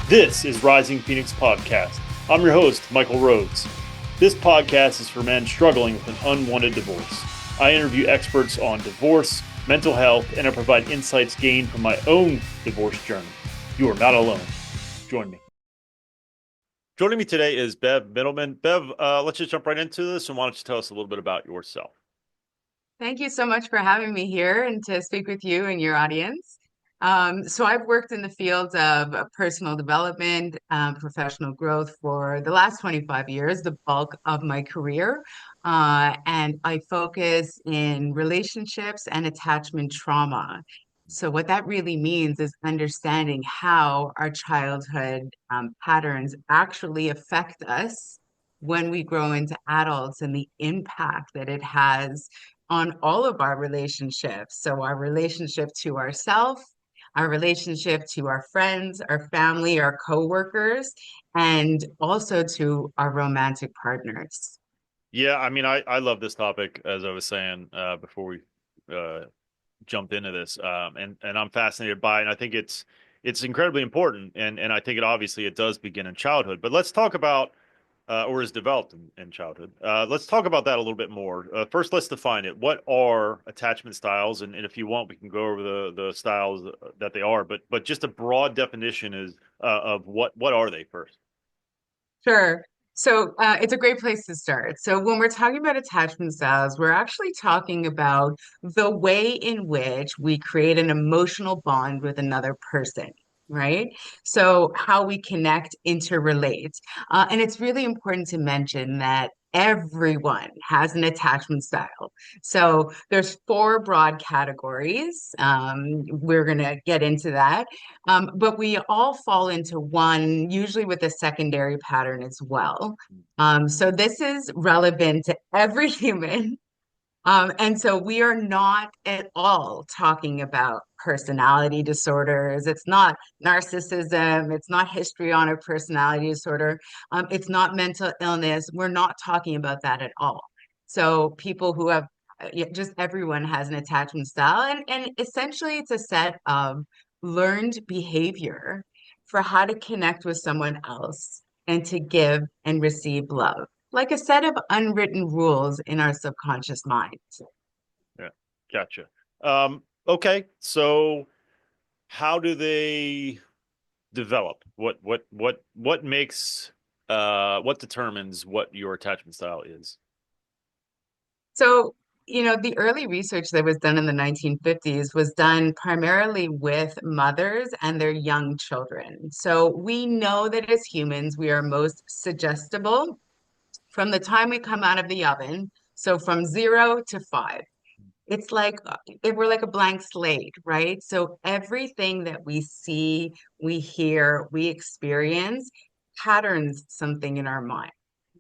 This is Rising Phoenix Podcast. I'm your host, Michael Rhodes. This podcast is for men struggling with an unwanted divorce. I interview experts on divorce, mental health, and I provide insights gained from my own divorce journey. You are not alone. Join me. Joining me today is Bev Mitleman. Bev, let's just jump right into this, and why don't you tell us a little bit about yourself? Thank you so much for having me here and to speak with you and your audience. So I've worked in the field of personal development, professional growth for the last 25 years, the bulk of my career. And I focus in relationships and attachment trauma. So what that really means is understanding how our childhood patterns actually affect us when we grow into adults and the impact that it has on all of our relationships. So, our relationship to ourselves, our relationship to our friends, our family, our coworkers, and also to our romantic partners. Yeah, I love this topic, as I was saying before we uh, jumped into this, and I'm fascinated by it. And I think it's incredibly important, and I think it does begin in childhood. But let's talk about or is developed in childhood. Let's talk about that a little bit more. First, let's define it. What are attachment styles? And if you want, we can go over the styles that they are. But just a broad definition is of what are they first? Sure. So it's a great place to start. So when we're talking about attachment styles, we're actually talking about the way in which we create an emotional bond with another person, right? So how we connect, interrelate. And it's really important to mention that everyone has an attachment style. So there's four broad categories. We're going to get into that. But we all fall into one, usually with a secondary pattern as well. So this is relevant to every human. And so we are not at all talking about personality disorders. It's not narcissism. It's not histrionic personality disorder. It's not mental illness. We're not talking about that at all. So people who have just everyone has an attachment style, and essentially it's a set of learned behavior for how to connect with someone else and to give and receive love, like a set of unwritten rules in our subconscious mind. Yeah, gotcha. Okay, so how do they develop? What makes what determines what your attachment style is? So, the early research that was done in the 1950s was done primarily with mothers and their young children. So we know that as humans, we are most suggestible from the time we come out of the oven. So from 0 to 5. It's like if we're like a blank slate, right? So everything that we see, we hear, we experience patterns something in our mind,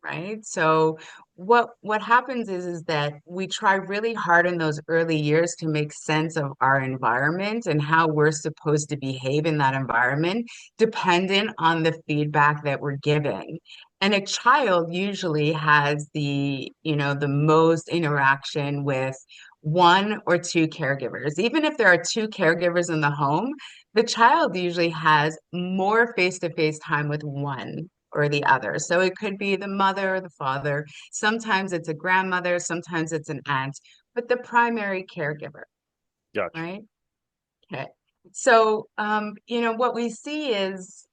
right? So what happens is that we try really hard in those early years to make sense of our environment and how we're supposed to behave in that environment, dependent on the feedback that we're giving. And a child usually has the most interaction with one or two caregivers. Even if there are two caregivers in the home, the child usually has more face-to-face time with one or the other. So it could be the mother or the father. Sometimes it's a grandmother, sometimes it's an aunt, but the primary caregiver, Gotcha. right? Okay. So, what we see is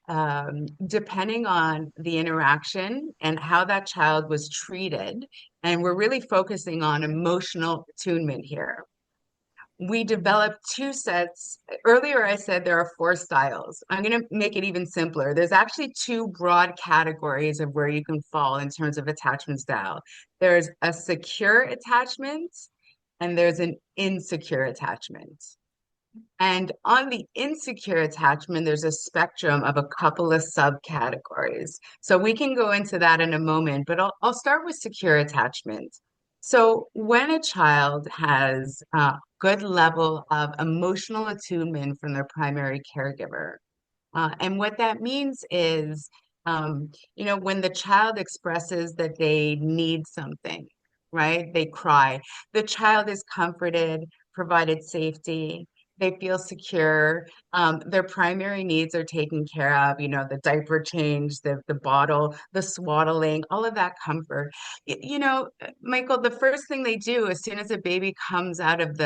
depending on the interaction and how that child was treated, and we're really focusing on emotional attunement here. We developed two sets. Earlier, I said there are four styles. I'm going to make it even simpler. There's actually two broad categories of where you can fall in terms of attachment style. There's a secure attachment and there's an insecure attachment. And on the insecure attachment, there's a spectrum of a couple of subcategories. So we can go into that in a moment, but I'll start with secure attachment. So when a child has a good level of emotional attunement from their primary caregiver, and what that means is, when the child expresses that they need something, right? They cry. The child is comforted, provided safety. they feel secure. Their primary needs are taken care of, the diaper change, the bottle, the swaddling, all of that comfort. Michael, the first thing they do as soon as a baby comes out of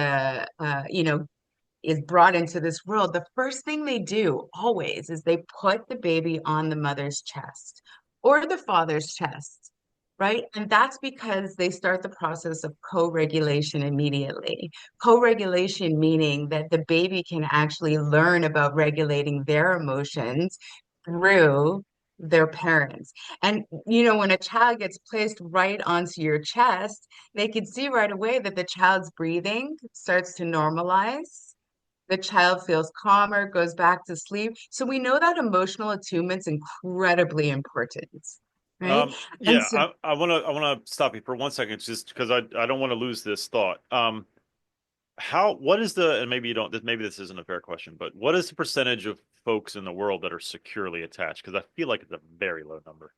is brought into this world, the first thing they do always is they put the baby on the mother's chest or the father's chest, right? And that's because they start the process of co-regulation immediately. Co-regulation meaning that the baby can actually learn about regulating their emotions through their parents. And when a child gets placed right onto your chest, they can see right away that the child's breathing starts to normalize, the child feels calmer, goes back to sleep. So we know that emotional attunement's incredibly important, right? And Yeah, so I want to stop you for 1 second, just because I don't want to lose this thought. What is the, and maybe you don't, maybe this isn't a fair question, but what is the percentage of folks in the world that are securely attached? Because I feel like it's a very low number.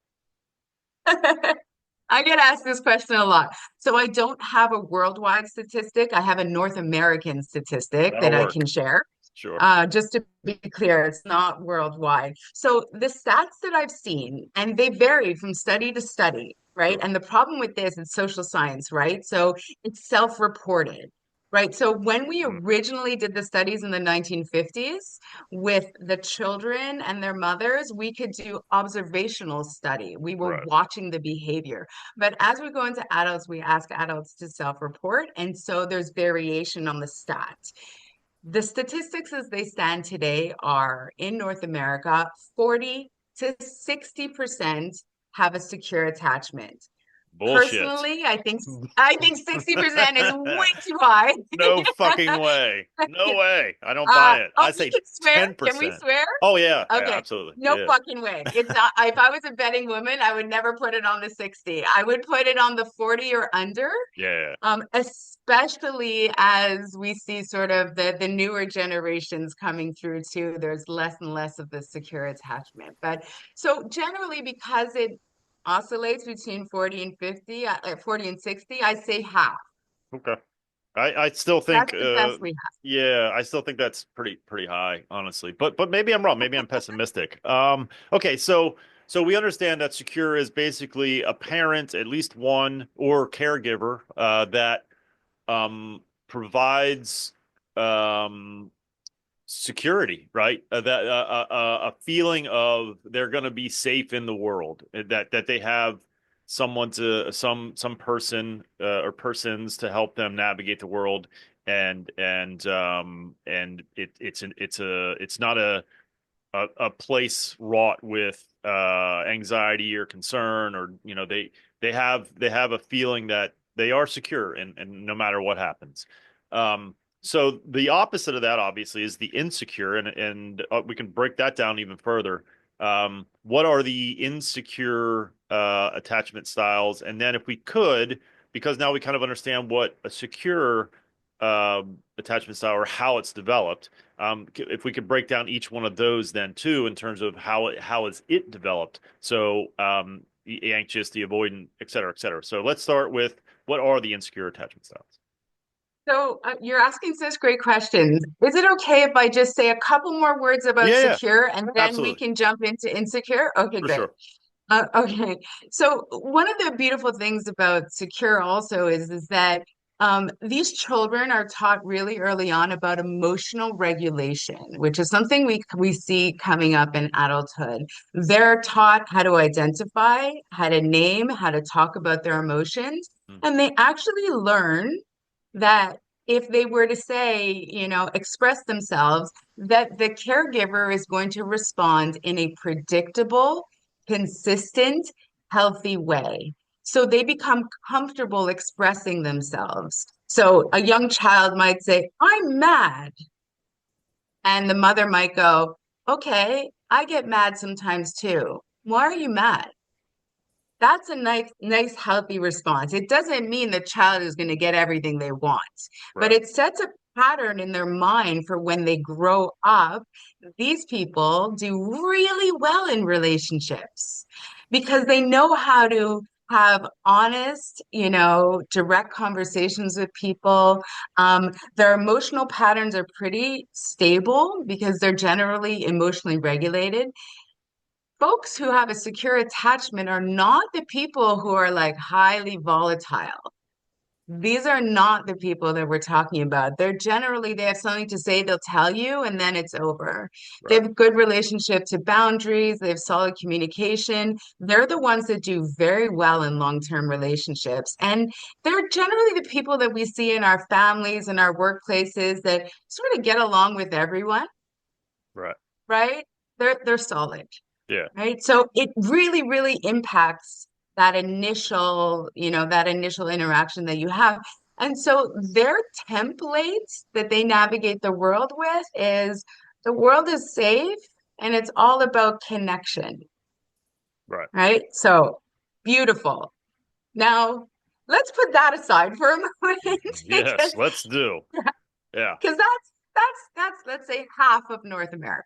I get asked this question a lot. So I don't have a worldwide statistic. I have a North American statistic That'll that I can work. share. Sure. Just to be clear, it's not worldwide. So the stats that I've seen, and they vary from study to study, right? Sure. And the problem with this is social science, right? So it's self-reported, right? So when we Mm, originally did the studies in the 1950s with the children and their mothers, we could do observational study. We were right. watching the behavior. But as we go into adults, we ask adults to self-report. And so there's variation on the stat. The statistics as they stand today are in North America, 40 to 60% have a secure attachment. Bullshit. Personally, I think 60% is way too high. No fucking way. No way. I don't buy it. I We say can swear. Can we 10%. swear? Oh yeah, yeah, Okay. absolutely. No Yeah. fucking way. It's not, if I was a betting woman, I would never put it on the 60. I would put it on the 40 or under. Yeah. Especially as we see sort of the newer generations coming through too, there's less and less of the secure attachment. But so generally, because it oscillates between 40 and 50, 40 and 60, I say half. Okay. I still think That's the best we have. yeah, I still think that's pretty high, honestly. But maybe I'm wrong. Maybe I'm pessimistic. Okay, so we understand that secure is basically a parent, at least one, or caregiver that provides um security, right? A feeling of they're going to be safe in the world, that they have someone to some person or persons to help them navigate the world, and it's not a place wrought with anxiety or concern, or they have a feeling that they are secure, and no matter what happens. So the opposite of that obviously is the insecure, and we can break that down even further. What are the insecure attachment styles? And then if we could, because now we kind of understand what a secure attachment style or how it's developed, if we could break down each one of those then too in terms of how is it developed. So the anxious, the avoidant, et cetera, et cetera. So let's start with what are the insecure attachment styles? So you're asking such great questions. Is it okay if I just say a couple more words about Yeah, yeah, secure and then we absolutely, can jump into insecure? Okay, for great. sure. Okay. So one of the beautiful things about secure also is that these children are taught really early on about emotional regulation, which is something we see coming up in adulthood. They're taught how to identify, how to name, how to talk about their emotions, Mm, and they actually learn that if they were to say, express themselves, that the caregiver is going to respond in a predictable, consistent, healthy way. So they become comfortable expressing themselves. So a young child might say, I'm mad. And the mother might go, okay, I get mad sometimes too. Why are you mad? That's a nice, healthy response. It doesn't mean the child is going to get everything they want, but right. it sets a pattern in their mind for when they grow up. These people do really well in relationships because they know how to have honest, direct conversations with people. Their emotional patterns are pretty stable because they're generally emotionally regulated. Folks who have a secure attachment are not the people who are like highly volatile. These are not the people that we're talking about. They have something to say, they'll tell you, and then it's over. They Right. have good relationship to boundaries, they have solid communication. They're the ones that do very well in long-term relationships. And they're generally the people that we see in our families and our workplaces that sort of get along with everyone, Right. right? They're solid. Yeah. Right. So it really, really impacts that initial interaction that you have. And so their templates that they navigate the world with is the world is safe and it's all about connection. Right. Right. So beautiful. Now, let's put that aside for a moment Yes. Let's do. Yeah. because that's let's say half of North America.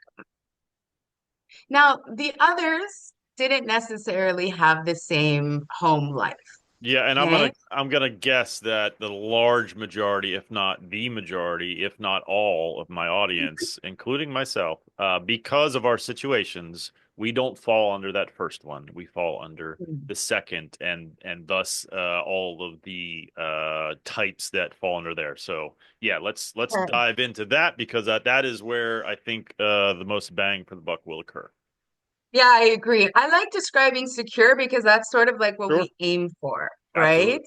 Now, the others didn't necessarily have the same home life. Yeah, and Okay. I'm gonna guess that the large majority, if not the majority, if not all of my audience, including myself, because of our situations, we don't fall under that first one. We fall under the second, and thus all of the types that fall under there. So yeah, let's Sure. dive into that because that is where I think the most bang for the buck will occur. Yeah, I agree. I like describing secure because that's sort of like what Sure, we aim for, right?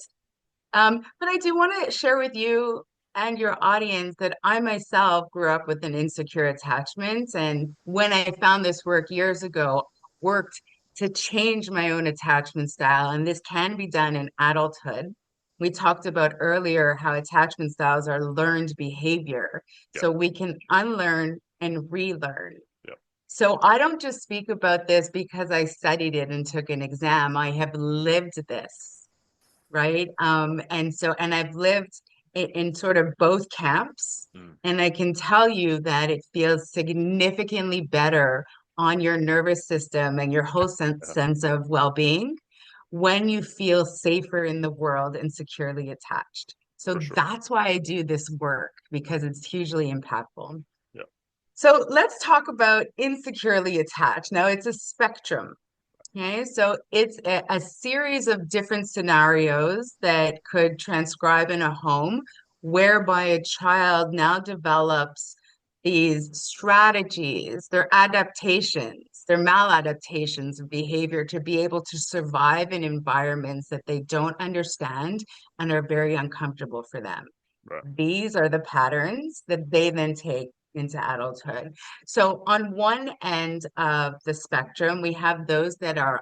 absolutely. But I do want to share with you and your audience that I myself grew up with an insecure attachment. And when I found this work years ago, worked to change my own attachment style. And this can be done in adulthood. We talked about earlier how attachment styles are learned behavior. Yeah, So we can unlearn and relearn. yeah, So I don't just speak about this because I studied it and took an exam. I have lived this, right? And I've lived in sort of both camps. mm, And I can tell you that it feels significantly better on your nervous system and your whole yeah, sense of well-being when you feel safer in the world and securely attached. for So sure. that's why I do this work because it's hugely impactful. Yeah, So let's talk about insecurely attached. Now, it's a spectrum. Okay, so it's a series of different scenarios that could transcribe in a home whereby a child now develops these strategies, their adaptations, their maladaptations of behavior to be able to survive in environments that they don't understand and are very uncomfortable for them. right. These are the patterns that they then take into adulthood. So, on one end of the spectrum, we have those that are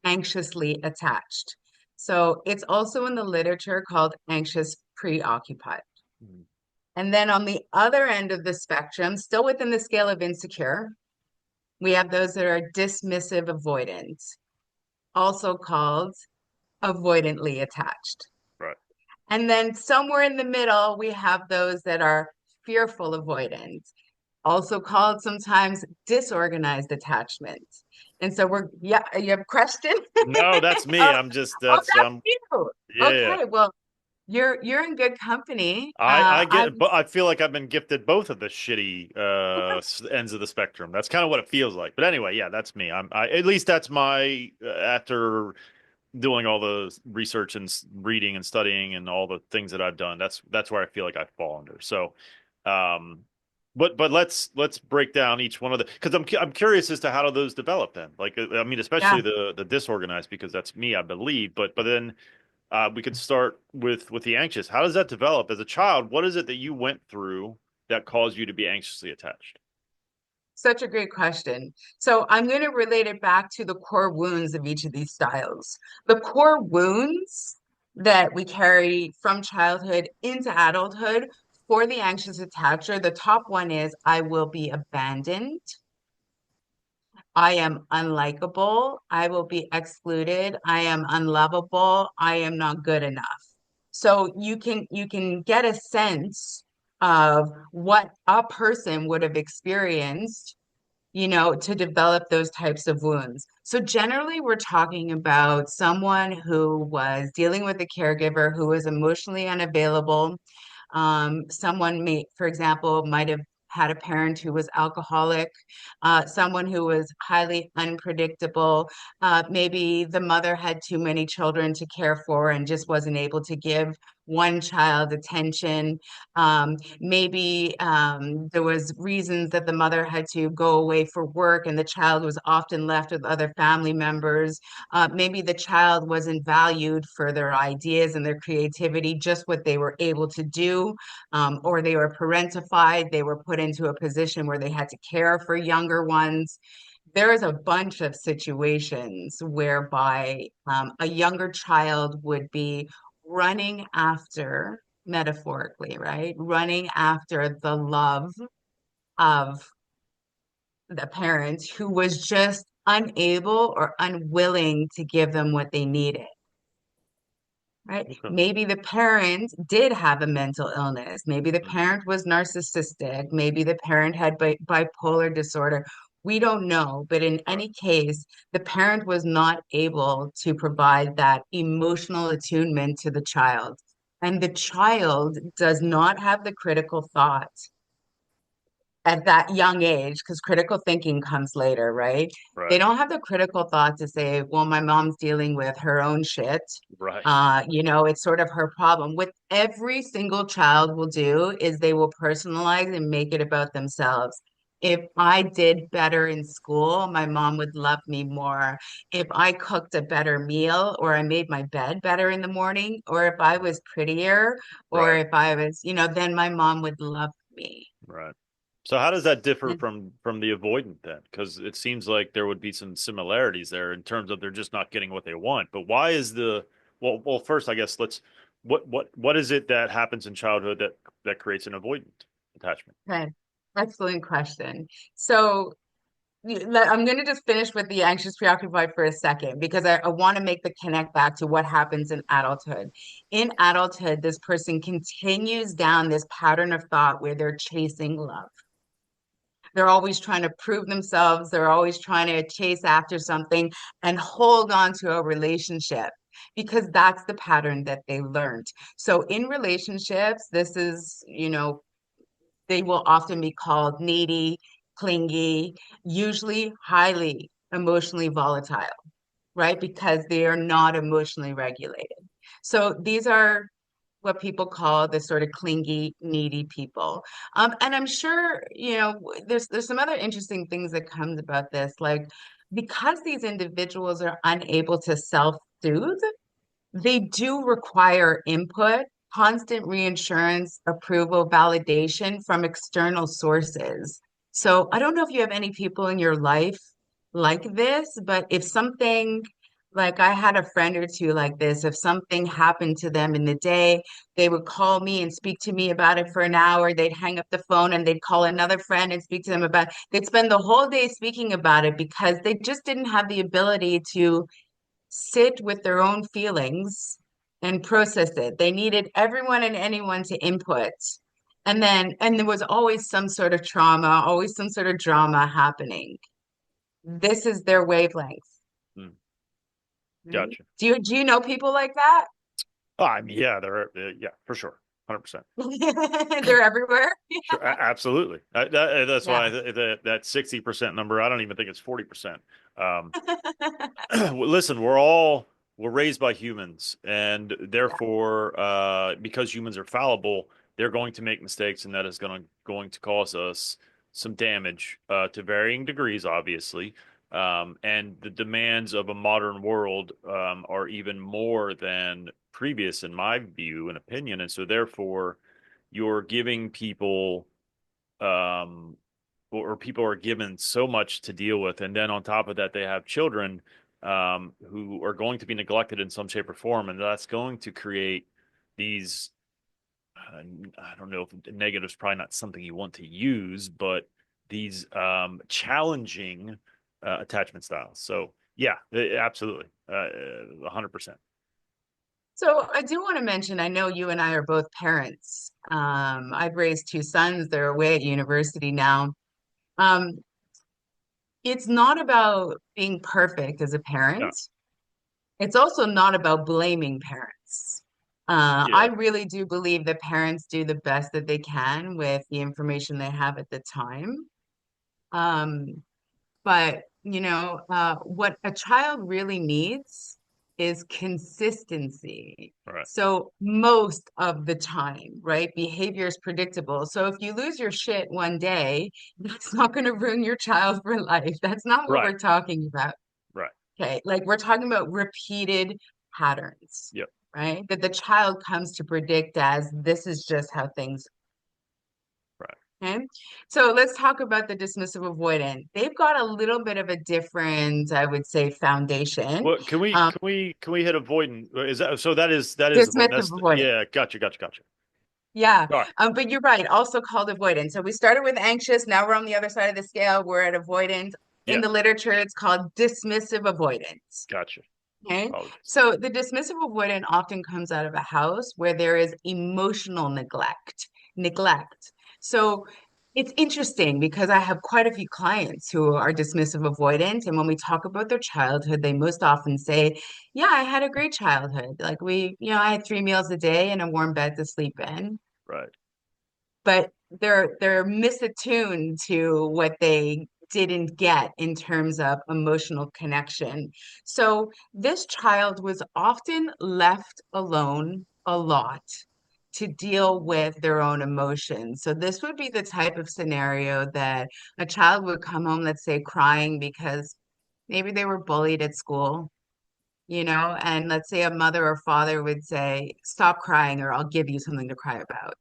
anxiously attached. So, it's also in the literature called anxious preoccupied. Mm, And then on the other end of the spectrum, still within the scale of insecure, we have those that are dismissive avoidant, also called avoidantly attached. right. And then somewhere in the middle, we have those that are fearful avoidant, also called sometimes disorganized attachment. And so yeah, you have a question? No, that's me. Oh, I'm just oh, that's that's you. yeah. Okay, well, you're in good company. I I get, but I feel like I've been gifted both of the shitty ends of the spectrum. That's kind of what it feels like. But anyway, yeah, that's me. At least that's my after doing all the research and reading and studying and all the things that I've done. That's where I feel like I fall under. So, um, but let's break down each one of the because I'm curious as to how do those develop then. Like I mean, especially Yeah. the disorganized because that's me, I believe. But then we could start with the anxious. How does that develop as a child? What is it that you went through that caused you to be anxiously attached? Such a great question. So I'm going to relate it back to the core wounds of each of these styles. The core wounds that we carry from childhood into adulthood for the anxious attacher, the top one is I will be abandoned. I am unlikable. I will be excluded. I am unlovable. I am not good enough. So you can get a sense of what a person would have experienced to develop those types of wounds. So generally, we're talking about someone who was dealing with a caregiver who was emotionally unavailable. Someone may, for example, might have had a parent who was alcoholic, someone who was highly unpredictable. Maybe the mother had too many children to care for and just wasn't able to give one child attention. Maybe there was reasons that the mother had to go away for work and the child was often left with other family members. Maybe the child wasn't valued for their ideas and their creativity, just what they were able to do, or they were parentified. They were put into a position where they had to care for younger ones. There is a bunch of situations whereby a younger child would be running after, metaphorically, right? Running after the love of the parent who was just unable or unwilling to give them what they needed. Right? Okay. Maybe the parent did have a mental illness. Maybe the Mm. parent was narcissistic. Maybe the parent had bipolar disorder. We don't know. But in Right. any case, the parent was not able to provide that emotional attunement to the child. And the child does not have the critical thought at that young age, because critical thinking comes later, right? They Right. don't have the critical thought to say, well, my mom's dealing with her own shit. Right. It's sort of her problem. What every single child will do is they will personalize and make it about themselves. If I did better in school, my mom would love me more. If I cooked a better meal or I made my bed better in the morning, or if I was prettier, or Right. if I was, then my mom would love me. Right. So how does that differ from the avoidant then? Because it seems like there would be some similarities there in terms of they're just not getting what they want. But why is the well, first I guess let's what is it that happens in childhood that creates an avoidant attachment? Okay, excellent question. So I'm going to just finish with the anxious preoccupied for a second because I want to make the connect back to what happens in adulthood. In adulthood, this person continues down this pattern of thought where they're chasing love. They're always trying to prove themselves. They're always trying to chase after something and hold on to a relationship because that's the pattern that they learned. So in relationships, this is, they will often be called needy, clingy, usually highly emotionally volatile, right? Because they are not emotionally regulated. So these are what people call the sort of clingy, needy people. And I'm sure, there's some other interesting things that comes about this, like because these individuals are unable to self-soothe, they do require input, constant reinsurance, approval, validation from external sources. So I don't know if you have any people in your life like this, but if something, like I had a friend or two like this, if something happened to them in the day, they would call me and speak to me about it for an hour. They'd hang up the phone and they'd call another friend and speak to them about it. They'd spend the whole day speaking about it because they just didn't have the ability to sit with their own feelings and process it. They needed everyone and anyone to input. And there was always some sort of trauma, always some sort of drama happening. This is their wavelength, Hmm. right? Gotcha. Do you know people like that? Oh, I mean, yeah, they're yeah, for sure. 100%. They're everywhere. Sure, absolutely. That's why Yeah. that 60% number, I don't even think it's 40%. Um, Listen, we're raised by humans, and Yeah. therefore, because humans are fallible, they're going to make mistakes, and that is going to cause us some damage to varying degrees, obviously. And the demands of a modern world are even more than previous, in my view and opinion. And so, therefore, you're giving people um, or people are given so much to deal with, and then on top of that, they have children who are going to be neglected in some shape or form, and that's going to create these. I don't know if negative is probably not something you want to use, but these challenging attachment styles. So yeah, absolutely, 100%. So I do want to mention, I know you and I are both parents. I've raised two sons. They're away at university now. Um, it's not about being perfect as a No. parent. It's also not about blaming parents. I Yeah. really do believe that parents do the best that they can with the information they have at the time. Um, but, what a child really needs is consistency. Right. So most of the time, right? Behavior is predictable. So if you lose your shit one day, that's not going to ruin your child for life. That's not what Right. we're talking about. Right. Okay. Like we're talking about repeated patterns, Yep. right? That the child comes to predict as this is just how things. Right. Okay. So let's talk about the dismissive avoidant. They've got a little bit of a different, I would say, foundation. Well, can we Um, can we can we hit avoidant? Is that so? That is avoidant. dismissive That's avoidant. yeah. Gotcha. Yeah. All right. But you're right, also called avoidant. So we started with anxious. Now we're on the other side of the scale. We're at avoidant. In Yeah. the literature, it's called dismissive avoidance. Gotcha. Okay. Apologies. So the dismissive avoidant often comes out of a house where there is emotional neglect. Neglect. So it's interesting because I have quite a few clients who are dismissive avoidant. And when we talk about their childhood, they most often say, yeah, I had a great childhood. Like I had 3 meals a day and a warm bed to sleep in. Right. But they're misattuned to what they didn't get in terms of emotional connection. So this child was often left alone a lot to deal with their own emotions. So this would be the type of scenario that a child would come home, let's say, crying because maybe they were bullied at school, and let's say a mother or father would say, stop crying or I'll give you something to cry about,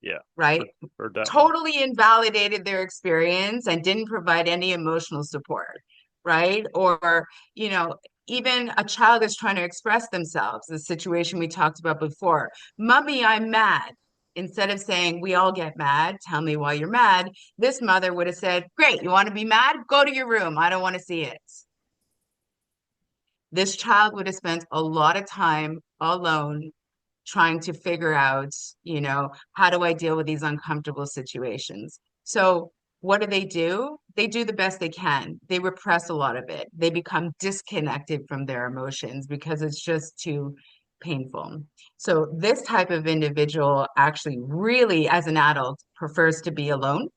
Yeah. right? Heard that one. Totally invalidated their experience and didn't provide any emotional support, right? Or, you know, even a child is trying to express themselves, the situation we talked about before. Mommy, I'm mad. Instead of saying, we all get mad, tell me why you're mad, this mother would have said, great, you want to be mad? Go to your room. I don't want to see it. This child would have spent a lot of time alone trying to figure out, how do I deal with these uncomfortable situations? So, what do? They do the best they can. They repress a lot of it. They become disconnected from their emotions because it's just too painful. So, this type of individual actually really, as an adult, prefers to be alone.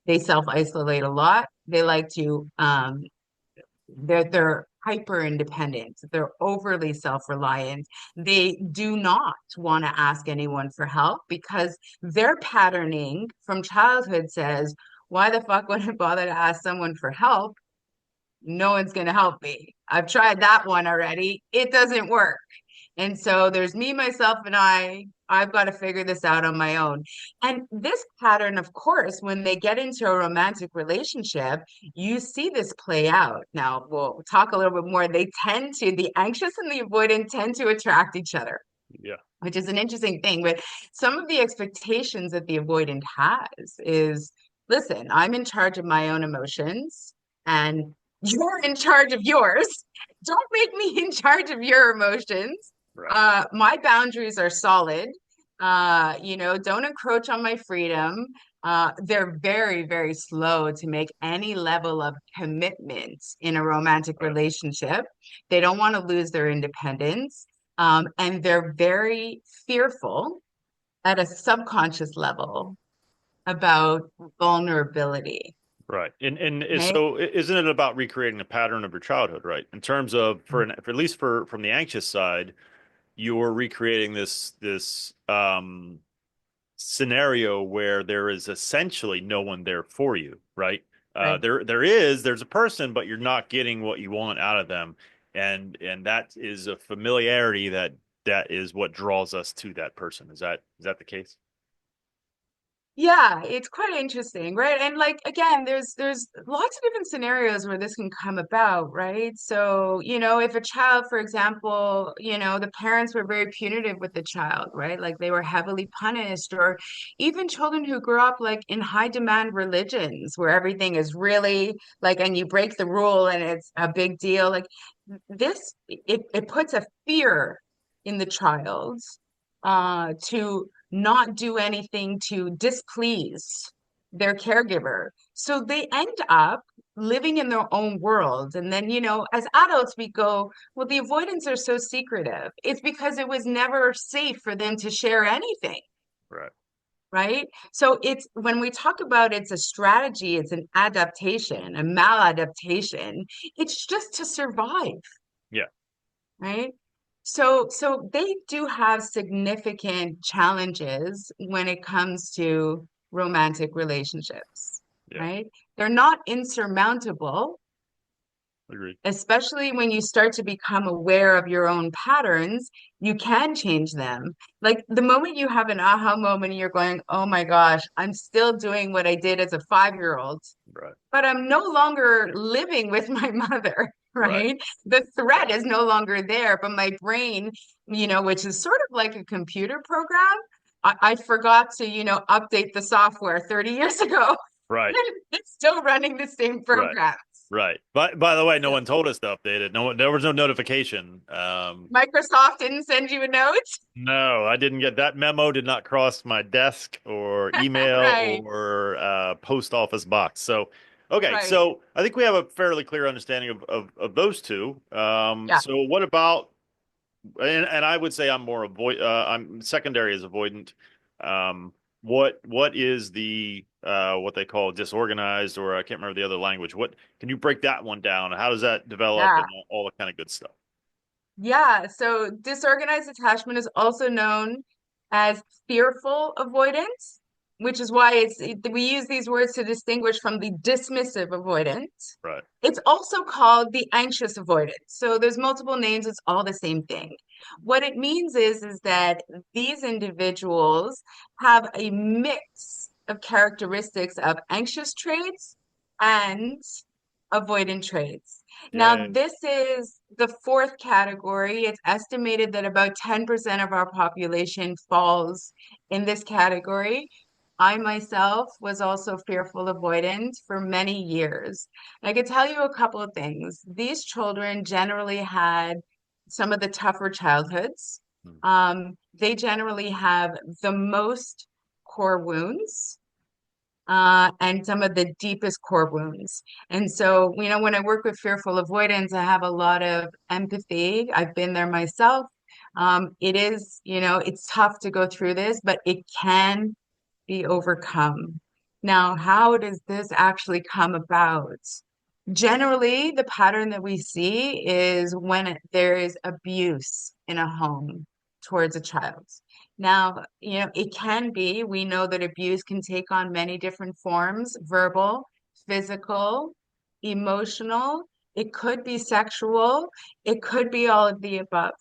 They self-isolate a lot. They like to they're hyper independent. They're overly self-reliant. They do not want to ask anyone for help because their patterning from childhood says, why the fuck would I bother to ask someone for help? No one's going to help me. I've tried that one already. It doesn't work. And so there's me, myself, and I've got to figure this out on my own. And this pattern, of course, when they get into a romantic relationship, you see this play out. Now, we'll talk a little bit more. The anxious and the avoidant tend to attract each other, Yeah. which is an interesting thing. But some of the expectations that the avoidant has is, listen, I'm in charge of my own emotions and you're in charge of yours. Don't make me in charge of your emotions. Right. My boundaries are solid. Don't encroach on my freedom. They're very, very slow to make any level of commitment in a romantic Right. relationship. They don't want to lose their independence. And they're very fearful at a subconscious level about vulnerability. Right. And Okay. so isn't it about recreating a pattern of your childhood, right? In terms of for at least for from the anxious side, you're recreating this scenario where there is essentially no one there for you, right? Right. There's a person, but you're not getting what you want out of them, and that is a familiarity that is what draws us to that person. Is that the case? Yeah, it's quite interesting, right? And like again, there's lots of different scenarios where this can come about, right? So, if a child, for example, the parents were very punitive with the child, right? Like they were heavily punished, or even children who grew up like in high demand religions where everything is really like, and you break the rule and it's a big deal. Like it puts a fear in the child to not do anything to displease. their caregiver. So they end up living in their own world. And then, as adults, we go, well, the avoidants are so secretive. It's because it was never safe for them to share anything, Right. right? So it's when we talk about it's a strategy, it's an adaptation, a maladaptation, it's just to survive, Yeah. right? So they do have significant challenges when it comes to romantic relationships, Yeah. right? They're not insurmountable, Agreed. especially when you start to become aware of your own patterns, you can change them. Like the moment you have an aha moment and you're going, oh my gosh, I'm still doing what I did as a 5-year-old, Right. but I'm no longer living with my mother, Right. right? The threat is no longer there, but my brain, which is sort of like a computer program, I forgot to, update the software 30 years ago. Right. It's still running the same Right. programs. Right. By the way, no So one told us to update it. No one, there was no notification. Microsoft didn't send you a note? No, I didn't get that memo, did not cross my desk or email Right, or post office box. So, okay, right. so I think we have a fairly clear understanding of those two. Yeah, So what about, and I would say I'm more I'm secondary is avoidant. What is the what they call disorganized, or I can't remember the other language. What can you break that one down? How does that develop yeah. and all that kind of good stuff? Yeah, so disorganized attachment is also known as fearful avoidance, which is why we use these words to distinguish from the dismissive avoidance. Right. It's also called the anxious avoidance. So there's multiple names, it's all the same thing. What it means is that these individuals have a mix of characteristics of anxious traits and avoidant traits. Now, Yeah. this is the fourth category. It's estimated that about 10% of our population falls in this category. I myself was also fearful avoidant for many years. I could tell you a couple of things. These children generally had some of the tougher childhoods. Hmm. They generally have the most core wounds and some of the deepest core wounds. And so, when I work with fearful avoidance, I have a lot of empathy. I've been there myself. It is, it's tough to go through this, but it can be overcome. Now, how does this actually come about? Generally, the pattern that we see is when there is abuse in a home towards a child. Now, it can be, we know that abuse can take on many different forms, verbal, physical, emotional. It could be sexual. It could be all of the above.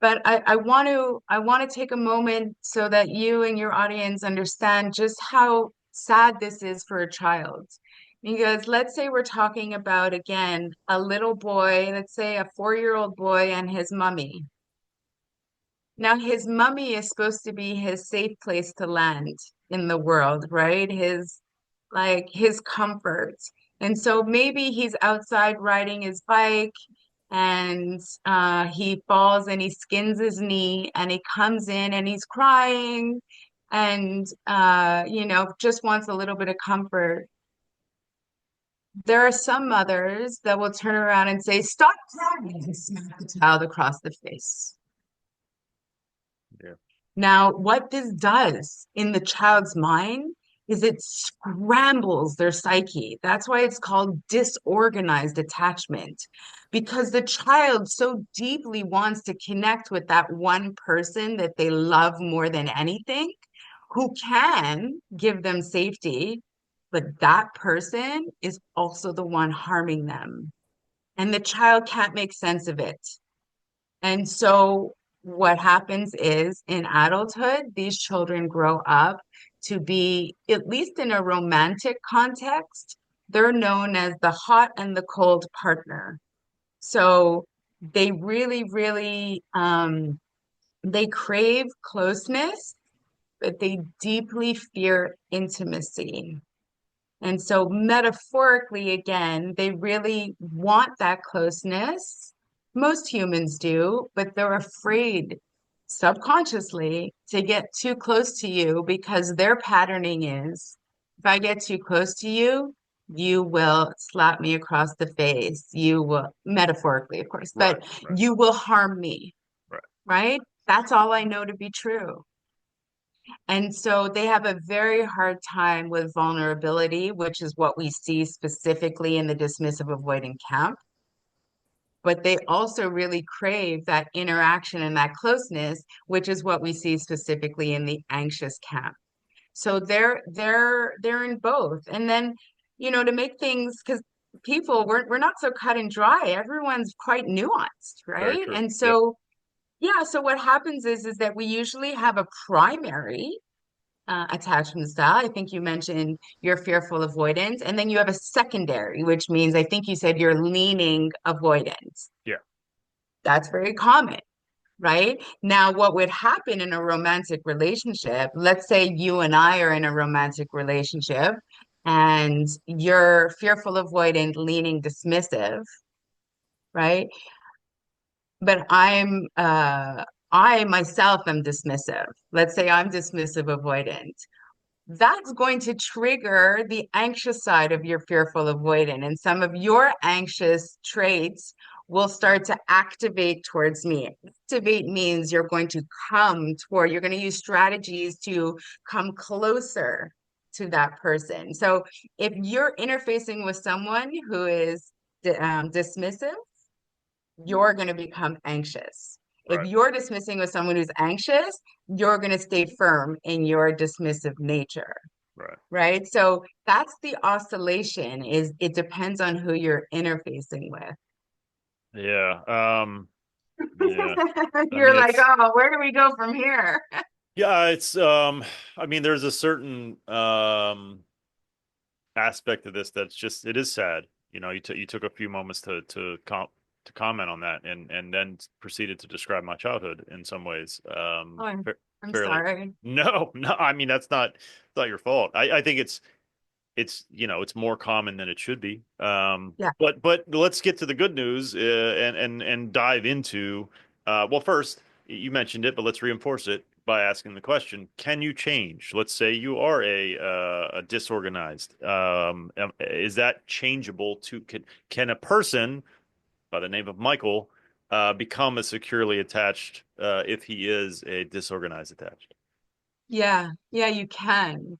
But I want to take a moment so that you and your audience understand just how sad this is for a child. Because let's say we're talking about, again, a little boy, let's say a 4-year-old boy and his mummy. Now, his mummy is supposed to be his safe place to land in the world, right? His comfort. And so maybe he's outside riding his bike and he falls and he skins his knee and he comes in and he's crying and just wants a little bit of comfort. There are some mothers that will turn around and say, "Stop crying," and smack the child across the face. Yeah. Now, what this does in the child's mind is it scrambles their psyche. That's why it's called disorganized attachment, because the child so deeply wants to connect with that one person that they love more than anything, who can give them safety, but that person is also the one harming them. And the child can't make sense of it. And so what happens is in adulthood, these children grow up to be, at least in a romantic context, they're known as the hot and the cold partner. So they really, really they crave closeness, but they deeply fear intimacy. And so, metaphorically, again, they really want that closeness. Most humans do, but they're afraid subconsciously to get too close to you because their patterning is If I get too close to you, you will slap me across the face. You will, metaphorically, of course, Right, but right, you will harm me, right. right? That's all I know to be true. And so they have a very hard time with vulnerability, which is what we see specifically in the dismissive avoidant camp. But they also really crave that interaction and that closeness, which is what we see specifically in the anxious camp. So they're in both. And then, to make things, because people we're not so cut and dry. Everyone's quite nuanced, Very right? true. And Yep. so yeah, so what happens is that we usually have a primary attachment style. I think you mentioned you're fearful avoidance, and then you have a secondary, which means I think you said you're leaning avoidance. Yeah. That's very common, right? Now, what would happen in a romantic relationship, let's say you and I are in a romantic relationship and you're fearful, avoidant, leaning, dismissive, right? But I myself am dismissive. Let's say I'm dismissive, avoidant. That's going to trigger the anxious side of your fearful avoidant. And some of your anxious traits will start to activate towards me. Activate means you're going to use strategies to come closer to that person. So if you're interfacing with someone who is dismissive, you're going to become anxious. If Right, you're dismissing with someone who's anxious, you're going to stay firm in your dismissive nature, right. right? So that's the oscillation is it depends on who you're interfacing with. Yeah. Yeah. I You're mean, like, it's oh, where do we go from here? yeah, it's I mean, there's a certain aspect of this that's just it is sad. You took a few moments to comment on that, and then proceeded to describe my childhood in some ways. Oh, I'm Fairly. sorry. No, no. I mean, that's not your fault. I think it's more common than it should be. Yeah. But let's get to the good news, and dive into well, first you mentioned it, but let's reinforce it by asking the question: can you change? Let's say you are a disorganized. Is that changeable to can a person by the name of Michael become a securely attached if he is a disorganized attached? Yeah, yeah, you can.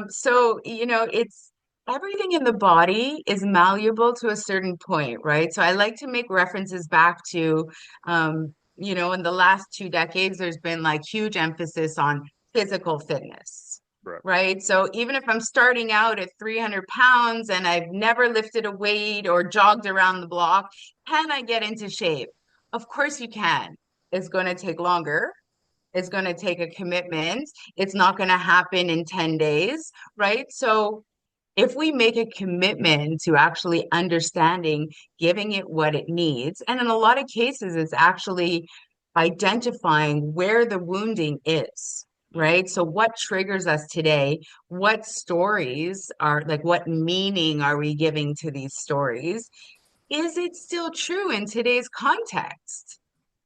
So, it's everything in the body is malleable to a certain point, right? So I like to make references back to, in the last 2 decades, there's been like huge emphasis on physical fitness, Right. right? So even if I'm starting out at 300 pounds and I've never lifted a weight or jogged around the block, can I get into shape? Of course you can. It's going to take longer. It's going to take a commitment. It's not going to happen in 10 days, right? So if we make a commitment to actually understanding, giving it what it needs, and in a lot of cases, it's actually identifying where the wounding is, Mm, right? So what triggers us today? What stories are like, what meaning are we giving to these stories? Is it still true in today's context?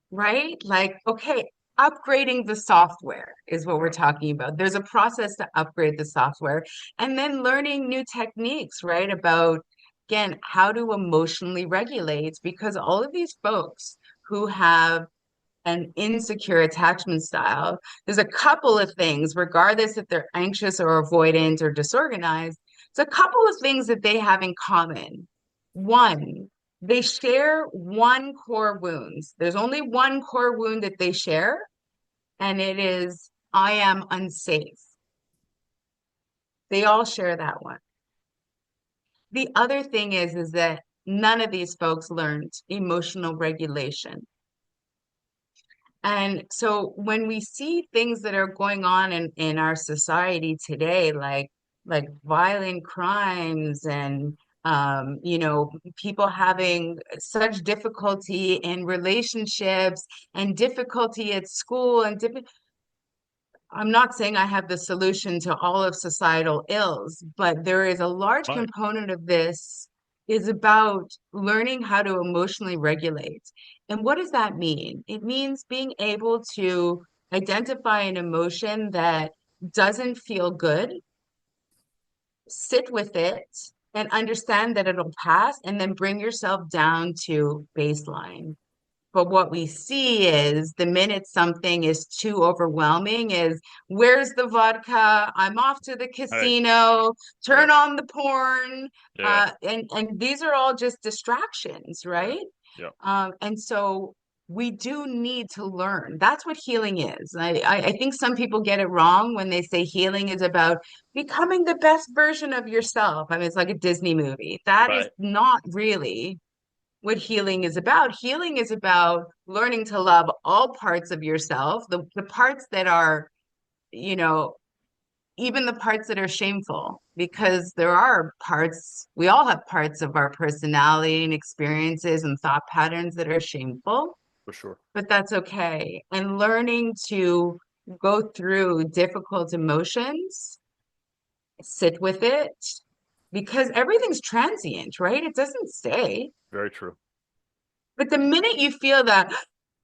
Right? Like, okay, upgrading the software is what we're right. talking about. There's a process to upgrade the software and then learning new techniques, right? About, again, how to emotionally regulate because all of these folks who have an insecure attachment style, there's a couple of things, regardless if they're anxious or avoidant or disorganized, it's a couple of things that they have in common. One, they share one core wound. There's only one core wound that they share, and it is I am unsafe. They all share that one. The other thing is that none of these folks learned emotional regulation. And so when we see things that are going on in our society today, like violent crimes and people having such difficulty in relationships and difficulty at school and I'm not saying I have the solution to all of societal ills, but there is a large Right. component of this is about learning how to emotionally regulate. And what does that mean? It means being able to identify an emotion that doesn't feel good sit with it and understand that it'll pass, and then bring yourself down to baseline. But what we see is the minute something is too overwhelming is where's the vodka? I'm off to the Right. casino, Yeah. turn on the porn. Yeah. And these are all just distractions, Yeah. right? Yeah. And so we do need to learn. That's what healing is. I think some people get it wrong when they say healing is about becoming the best version of yourself. I mean, it's like a Disney movie. That is Right. not really what healing is about. Healing is about learning to love all parts of yourself, the parts that are, you know, even the parts that are shameful, Mhm. because there are parts, we all have parts of our personality and experiences and thought patterns that are shameful, For sure. but that's okay. And learning to go through difficult emotions, sit with it, because everything's transient, right? It doesn't stay. Very true. But the minute you feel that,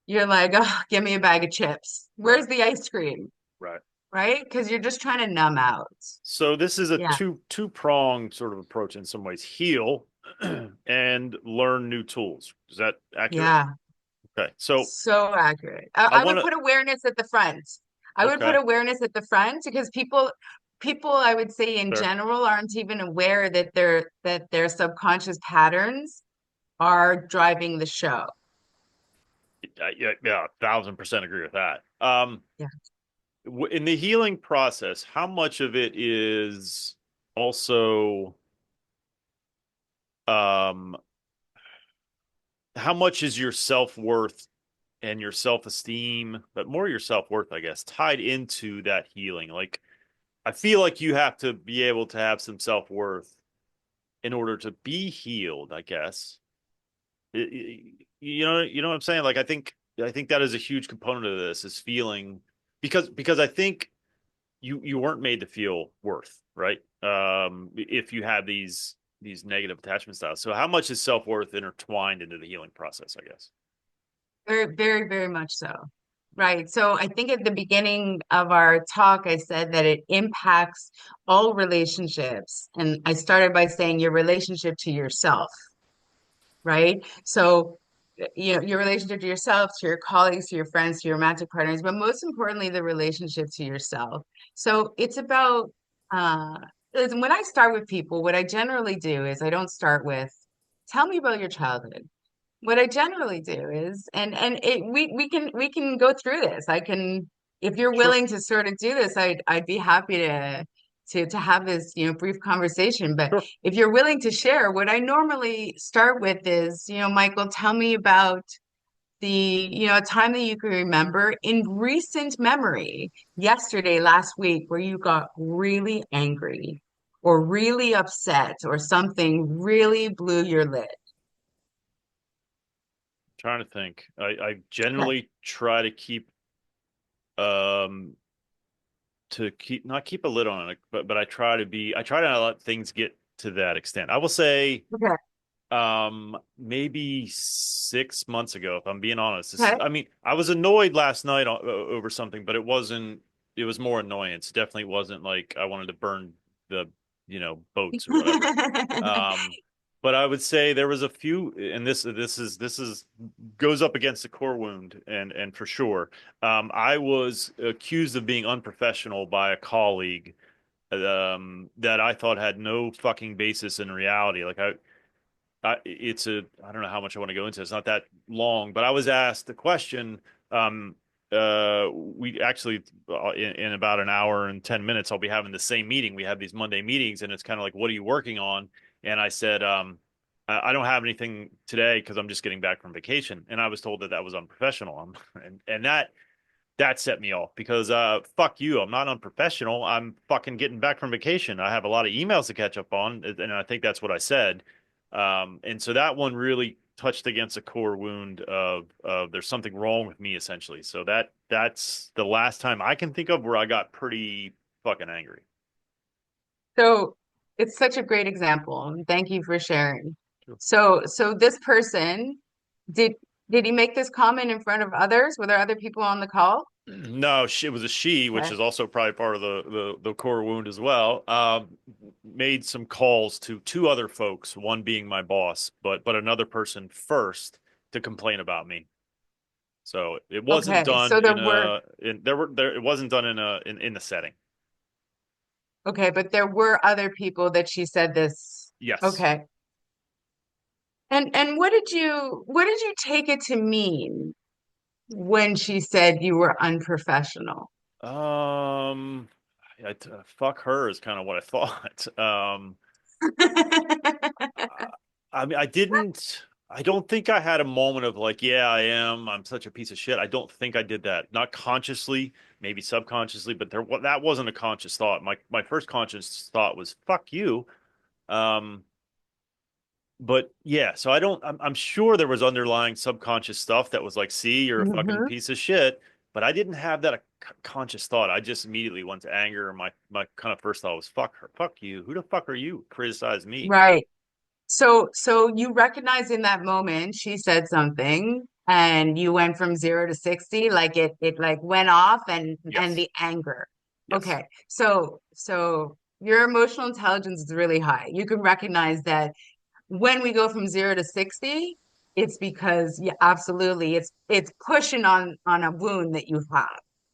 you're like, oh, give me a bag of chips. Right. Where's the ice cream? Right. Right? Because you're just trying to numb out. So this is a Yeah. two-pronged sort of approach in some ways. Heal and learn new tools. Is that accurate? Yeah. Okay. So So accurate. I I want would to put awareness at the front. I would put okay. awareness at the front because people, I would say in Fair. general, aren't even aware that their subconscious patterns are driving the show. Yeah, yeah, 1,000% agree with that. Yeah. In the healing process, how much of it is also um how much is your self-worth and your self-esteem, but more your self-worth, I guess, tied into that healing? Like, I feel like you have to be able to have some self-worth in order to be healed, I guess. You know what I'm saying? Like, I think that is a huge component of this is feeling because I think you weren't made to feel worth, right? If you have these negative attachment styles. So how much is self-worth intertwined into the healing process, I guess? Very, very, very much so. Right. So I think at the beginning of our talk, I said that it impacts all relationships. And I started by saying your relationship to yourself, right? So, your relationship to yourself, to your colleagues, to your friends, to your romantic partners, but most importantly, the relationship to yourself. So it's about, uh, when I start with people, what I generally do is I don't start with, tell me about your childhood. What I generally do is, we can go through this. I can, if you're Sure. willing to sort of do this, I'd be happy to have this, brief conversation. But Sure. if you're willing to share, what I normally start with is, Michael, tell me about a time that you can remember in recent memory, yesterday, last week, where you got really angry or really upset or something really blew your lid. Trying to think. I Okay. generally try um to keep not keep a lid on it, but I try to not let things get to that extent. I will say Okay. maybe 6 months ago, if I'm being honest. Okay. I mean, I was annoyed last night over something, but it was more annoyance. Definitely wasn't like I wanted to burn the, boats or whatever. Um, but I would say there was a few, and this is goes up against the core wound, and for sure. I was accused of being unprofessional by a colleague, that I thought had no fucking basis in reality. Like I don't know how much I want to go into. It's not that long, but I was asked the question. Um, we actually in about an hour and 10 minutes, I'll be having the same meeting. We have these Monday meetings, and it's kind of like, what are you working on? And I said, I don't have anything today because I'm just getting back from vacation. And I was told that that was unprofessional. And that set me off because fuck you, I'm not unprofessional. I'm fucking getting back from vacation. I have a lot of emails to catch up on, and I think that's what I said. And so that one really touched against a core wound of there's something wrong with me essentially. So that's the last time I can think of where I got pretty fucking angry. So it's such a great example. And thank you for sharing. Sure. So this person, did did he make this comment in front of others? Were there other people on the call? No, it was a she, which Okay. is also probably part of the core wound as well. made some calls to two other folks, one being my boss, but another person first to complain about me. So it wasn't Okay, done so there in were a in there were there it wasn't done in a in the setting. okay, but there were other people that she said this. Yes. Okay. And what did you take it to mean when she said you were unprofessional? Um, fuck her is kind of what I thought. I mean, I don't think I had a moment of like, yeah, I am. I'm such a piece of shit. I don't think I did that. Not consciously, maybe subconsciously, but that wasn't a conscious thought. My first conscious thought was, fuck you. Um, but yeah, so I'm sure there was underlying subconscious stuff that was like, see, you're a fucking Hmm. piece of shit. But I didn't have that conscious thought. I just immediately went to anger. My kind of first thought was, fuck her, fuck you. Who the fuck are you? Criticize me. Right. So you recognize in that moment she said something and you went from 0 to 60, like it like went off and Yes. the anger. Yes. Okay. So your emotional intelligence is really high. You can recognize that when we go from 0 to 60, it's because yeah, absolutely, it's pushing on a wound that you have.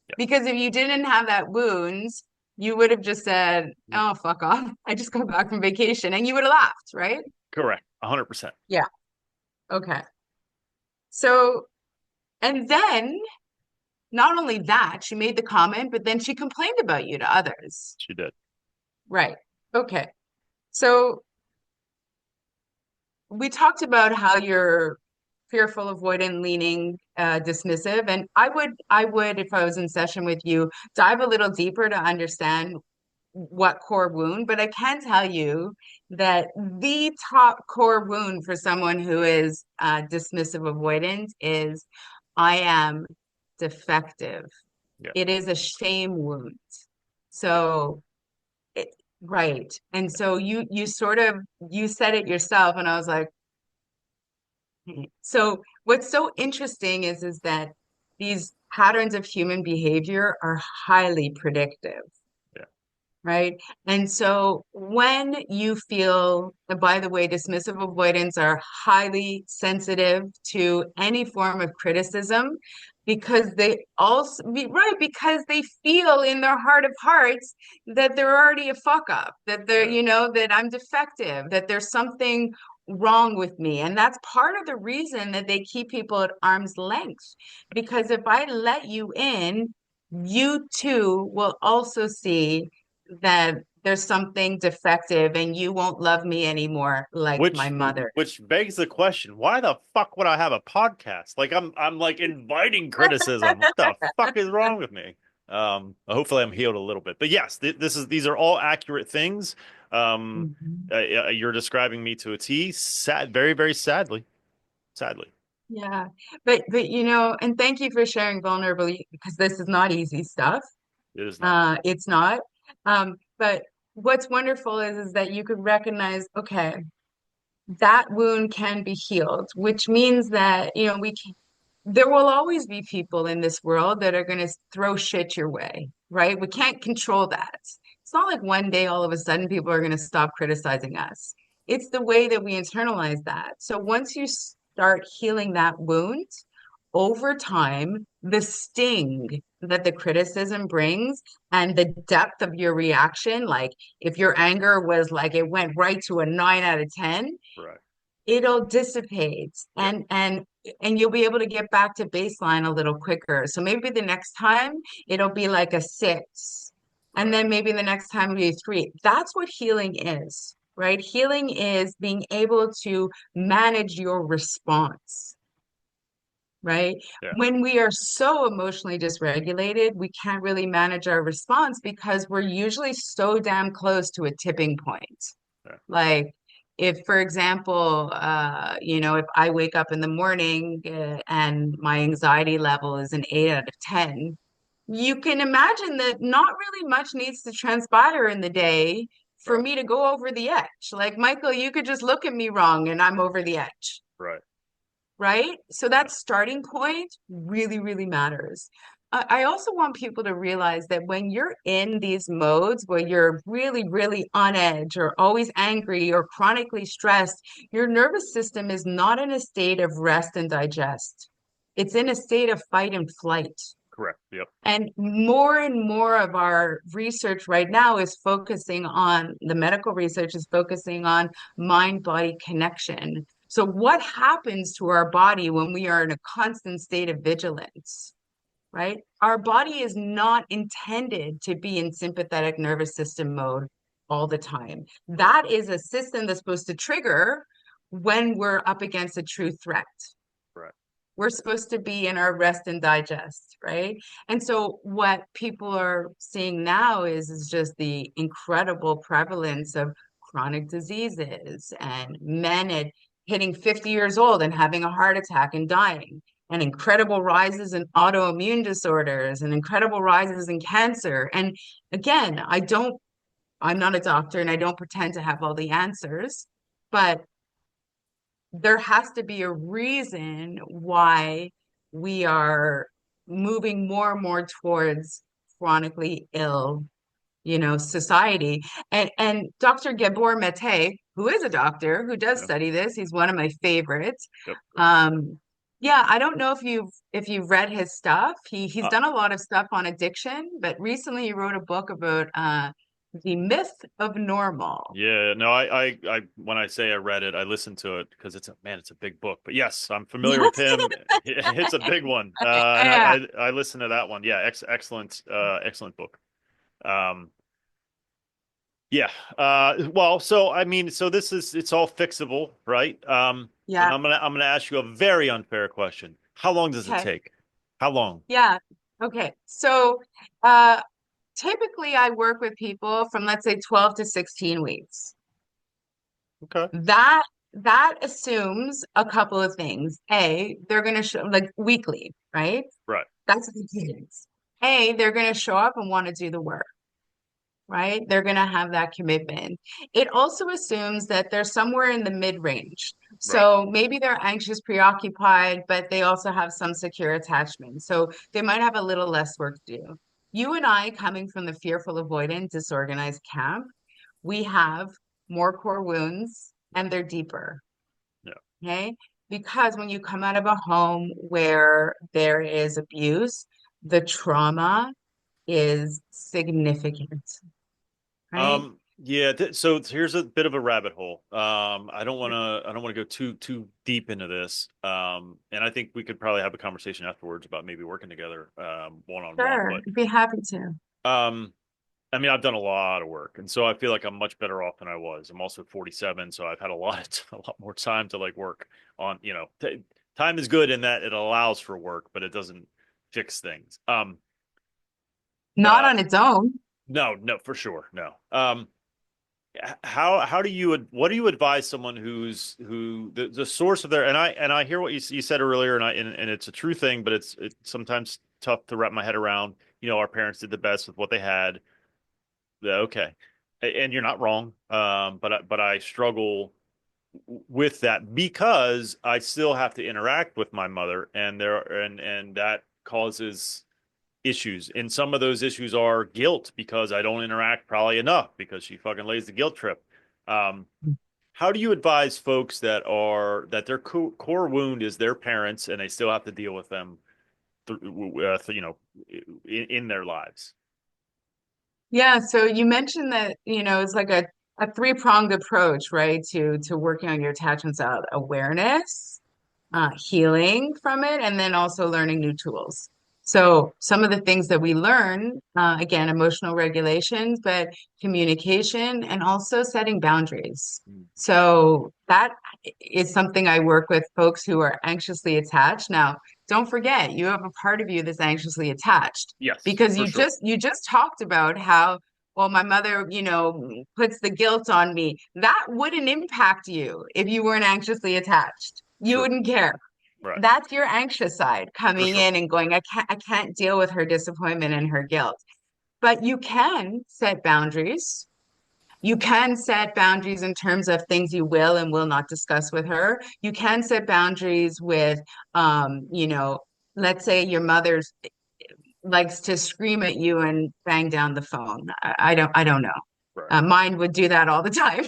Yeah. Because if you didn't have that wound, you would have just said, "Oh, fuck off. I just got back from vacation," and you would have laughed, right? Correct. 100%. Yeah. Okay. So, and then not only that, she made the comment, but then she complained about you to others. She did. Right. Okay. So we talked about how you're fearful, avoidant, leaning, dismissive, and I would, if I was in session with you, dive a little deeper to understand what core wound. But I can tell you that the top core wound for someone who is dismissive, avoidant is I am defective. Yeah. It is a shame wound. Yeah. So it, right, and so you sort of you said it yourself, and I was like, so what's so interesting is that these patterns of human behavior are highly predictive, Yeah. right? And so when you feel, and by the way, dismissive avoidants are highly sensitive to any form of criticism because they also right because they feel in their heart of hearts that they're already a fuck up, that they're, Yeah. that I'm defective, that there's something wrong with me. And that's part of the reason that they keep people at arm's length. Because if I let you in, you too will also see that there's something defective and you won't love me anymore like my mother. Which begs the question, why the fuck would I have a podcast? Like I'm like inviting criticism. What the fuck is wrong with me? Hopefully I'm healed a little bit. But yes, these are all accurate things. Um, Mhm. you're describing me to a T, sad, very, very sadly. Sadly. Yeah. But and thank you for sharing vulnerably because this is not easy stuff. It is not. It's not. But what's wonderful is that you could recognize, okay, that wound can be healed, which means that, there will always be people in this world that are going to throw shit your way, right? We can't control that. It's not like one day all of a sudden people are going to stop criticizing us. It's the way that we internalize that. So once you start healing that wound, over time, the sting that the criticism brings and the depth of your reaction, like if your anger was like it went right to a 9 out of 10, Right. it'll dissipate Yeah. and you'll be able to get back to baseline a little quicker. So maybe the next time it'll be like a 6, and Right. then maybe the next time it'll be a 3. That's what healing is, right? Healing is being able to manage your response, right? Yeah. When we are so emotionally dysregulated, we can't really manage our response because we're usually so damn close to a tipping point. Yeah. Like if, for example, if I wake up in the morning and my anxiety level is an 8 out of 10, you can imagine that not really much needs to transpire in the day for Right. me to go over the edge. Like, Michael, you could just look at me wrong and I'm over the edge, Right. right? So Yeah. that starting point really, really matters. I also want people to realize that when you're in these modes where you're really, really on edge or always angry or chronically stressed, your nervous system is not in a state of rest and digest. It's in a state of fight and flight. Correct. Yep. And more of our research right now is focusing on the medical research is focusing on mind-body connection. So, what happens to our body when we are in a constant state of vigilance? Right? Our body is not intended to be in sympathetic nervous system mode all the time. That is a system that's supposed to trigger when we're up against a true threat. Right. We're supposed to be in our rest and digest, right? And so what people are seeing now is just the incredible prevalence of chronic diseases and men at hitting 50 years old and having a heart attack and dying, and incredible rises in autoimmune disorders and incredible rises in cancer. And again, I'm not a doctor and I don't pretend to have all the answers, but there has to be a reason why we are moving more and more towards chronically ill, society. And Dr. Gabor Mate, who is a doctor who does Yeah. study this, he's one of my favorites. Yep. Yeah, I don't know if you've read his stuff. He's Uh, done a lot of stuff on addiction, but recently he wrote a book about the myth of normal. yeah. No, when I say I read it, I listened to it because it's a big book. But yes, I'm familiar with Yes. him. It's a big one. And Yeah. I listened to that one. Yeah. Excellent. Excellent book. Um, yeah. Well, so I mean, so it's all fixable, right? And Yeah. I'm gonna ask you a very unfair question. How long does it Okay. take? How long? Yeah. Okay. So uh typically I work with people from let's say 12 to 16 weeks. Okay. That that assumes a couple of things. A, they're going to show like weekly, right? Right. That's the cadence. A, they're going to show up and want to do the work, right? They're going to have that commitment. It also assumes that they're somewhere in the mid-range. Right. So maybe they're anxious, preoccupied, but they also have some secure attachment. So they might have a little less work to do. You and I, coming from the fearful, avoidant, disorganized camp, we have more core wounds and they're deeper. Yeah. Okay. Because when you come out of a home where there is abuse, the trauma is significant, right? Yeah, so here's a bit of a rabbit hole. I don't want to go too deep into this. And I think we could probably have a conversation afterwards about maybe working together one on one. Sure, But I'd be happy to. um I mean, I've done a lot of work, and so I feel like I'm much better off than I was. I'm also 47, so I've had a lot more time to like work on, t time is good in that it allows for work, but it doesn't fix things. Not Uh on its own. no, no, for sure. No. How do you what do you advise someone who the source of their and I hear what you said earlier and it's a true thing, but it's sometimes tough to wrap my head around. Our parents did the best with what they had. Yeah, okay, and you're not wrong. But I struggle with that because I still have to interact with my mother, and that causes issues. And some of those issues are guilt because I don't interact probably enough because she fucking lays the guilt trip. Um, how do you advise folks that their core wound is their parents and they still have to deal with them, in their lives? Yeah, so you mentioned that, it's like a three-pronged approach, right, to working on your attachment style: awareness, healing from it, and then also learning new tools. So some of the things that we learn, again, emotional regulations, but communication and also setting boundaries. Mm. So that is something I work with folks who are anxiously attached. Now, don't forget, you have a part of you that's anxiously attached Yes, because for you sure. just talked about how, well, my mother, puts the guilt on me. That wouldn't impact you if you weren't anxiously attached. You True. wouldn't care. Right. That's your anxious side For coming sure. in and going, I can't deal with her disappointment and her guilt. But you can set boundaries. You can set boundaries in terms of things you will and will not discuss with her. You can set boundaries with, let's say your mother's likes to scream at you and bang down the phone. I don't know. Right. Mine would do that all the time.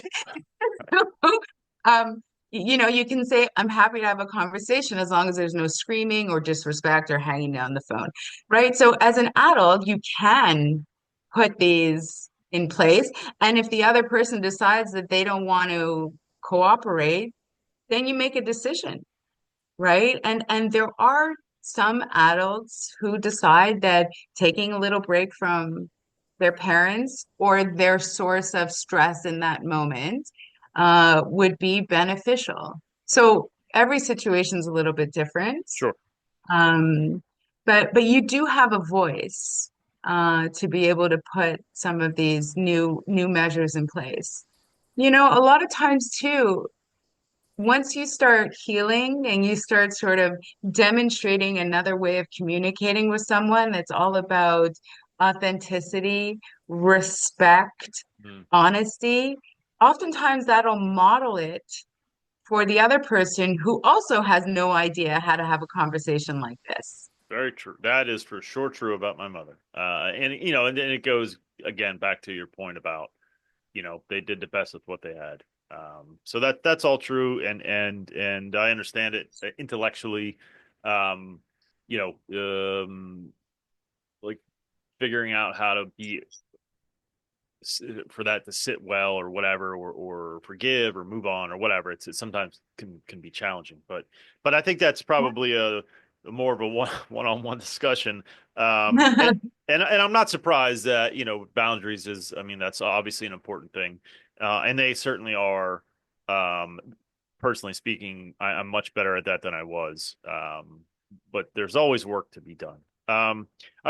um, you can say, I'm happy to have a conversation as long as there's no screaming or disrespect or hanging down the phone, right? So as an adult, you can put these in place. And if the other person decides that they don't want to cooperate, then you make a decision, right? And there are some adults who decide that taking a little break from their parents or their source of stress in that moment would be beneficial. So every situation's a little bit different. Sure. Um, but you do have a voice to be able to put some of these new measures in place. A lot of times too, once you start healing and you start sort of demonstrating another way of communicating with someone that's all about authenticity, respect, Mm. honesty, oftentimes that'll model it for the other person who also has no idea how to have a conversation like this. Very true. That is for sure true about my mother. And and then it goes again back to your point about, they did the best with what they had. So that's all true, and I understand it intellectually. Um, you like figuring out how to be for that to sit well or whatever, or forgive or move on or whatever. It sometimes can be challenging, but I think that's probably a more of a one-on-one discussion. And and I'm not surprised that boundaries is. I mean, that's obviously an important thing, and they certainly are. Um, Personally speaking, I'm much better at that than I was. But there's always work to be done. I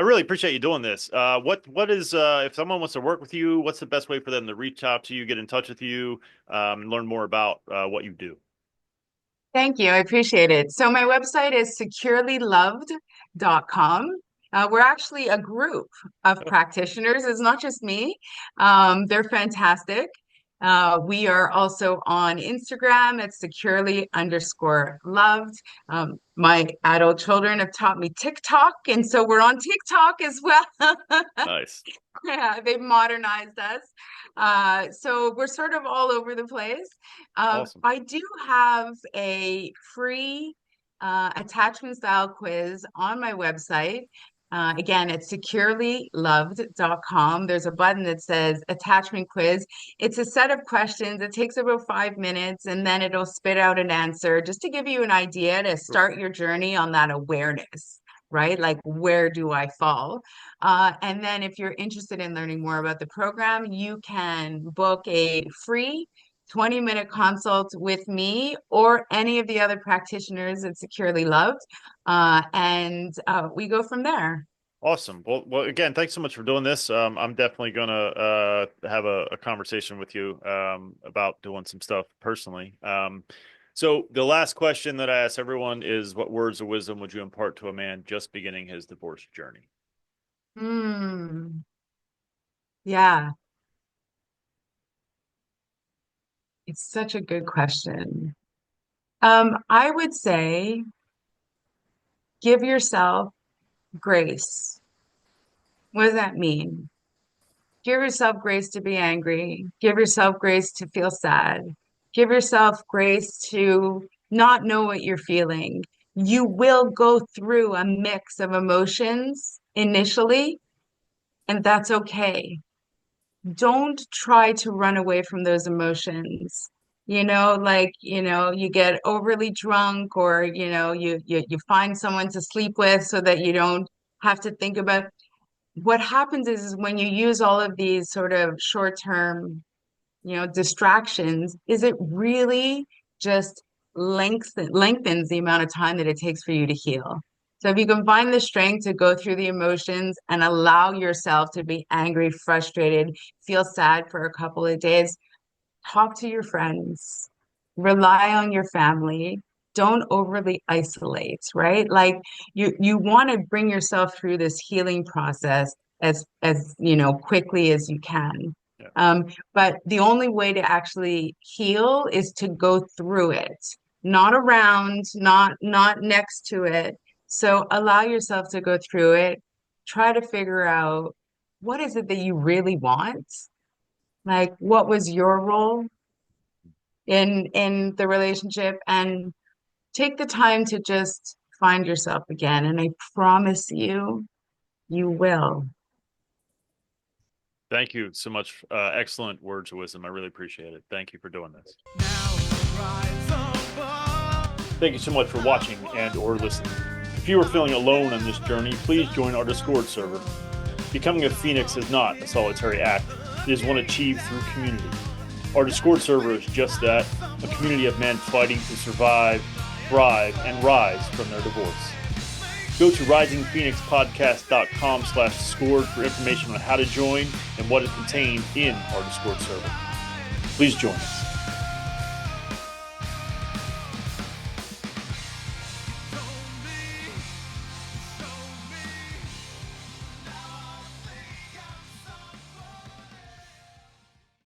really appreciate you doing this. What is if someone wants to work with you, what's the best way for them to reach out to you, get in touch with you, and learn more about what you do? Thank you. I appreciate it. So my website is securelyloved.com. We're actually a group of Oh, practitioners. It's not just me. They're fantastic. We are also on Instagram at securely_loved. My adult children have taught me TikTok, and so we're on TikTok as well. nice, Yeah, they've modernized us. So we're sort of all over the place. awesome. I do have a free attachment style quiz on my website. Again, it's securelyloved.com. There's a button that says attachment quiz. It's a set of questions. It takes about 5 minutes and then it'll spit out an answer just to give you an idea to Cool. start your journey on that awareness, right? Like, where do I fall? And then if you're interested in learning more about the program, you can book a free 20-minute consult with me or any of the other practitioners at Securely Loved. And we go from there. Awesome. Well, again, thanks so much for doing this. I'm definitely gonna have a conversation with you about doing some stuff personally. So the last question that I ask everyone is, what words of wisdom would you impart to a man just beginning his divorce journey? Hmm. Yeah, it's such a good question. I would say give yourself grace. What does that mean? Give yourself grace to be angry. Give yourself grace to feel sad. Give yourself grace to not know what you're feeling. You will go through a mix of emotions initially, and that's okay. Don't try to run away from those emotions. You get overly drunk or, you find someone to sleep with so that you don't have to think about what happens is when you use all of these sort of short-term, distractions, is it really just lengthens the amount of time that it takes for you to heal. So if you can find the strength to go through the emotions and allow yourself to be angry, frustrated, feel sad for a couple of days, talk to your friends, rely on your family. Don't overly isolate, right? Like you want to bring yourself through this healing process as quickly as you can. Yeah. Um, but the only way to actually heal is to go through it, not around, not next to it. So allow yourself to go through it. try to figure out what is it that you really want? Like, what was your role in the relationship? And take the time to just find yourself again. And I promise you, you will. Thank you so much. Excellent words of wisdom. I really appreciate it. Thank you for doing this. Thank you so much for watching and or listening. If you are feeling alone on this journey, please join our Discord server. Becoming a phoenix is not a solitary act. It is one achieved through community. Our Discord server is just that, a community of men fighting to survive, thrive, and rise from their divorce. Go to risingphoenixpodcast.com/Discord for information on how to join and what is contained in our Discord server. Please join us.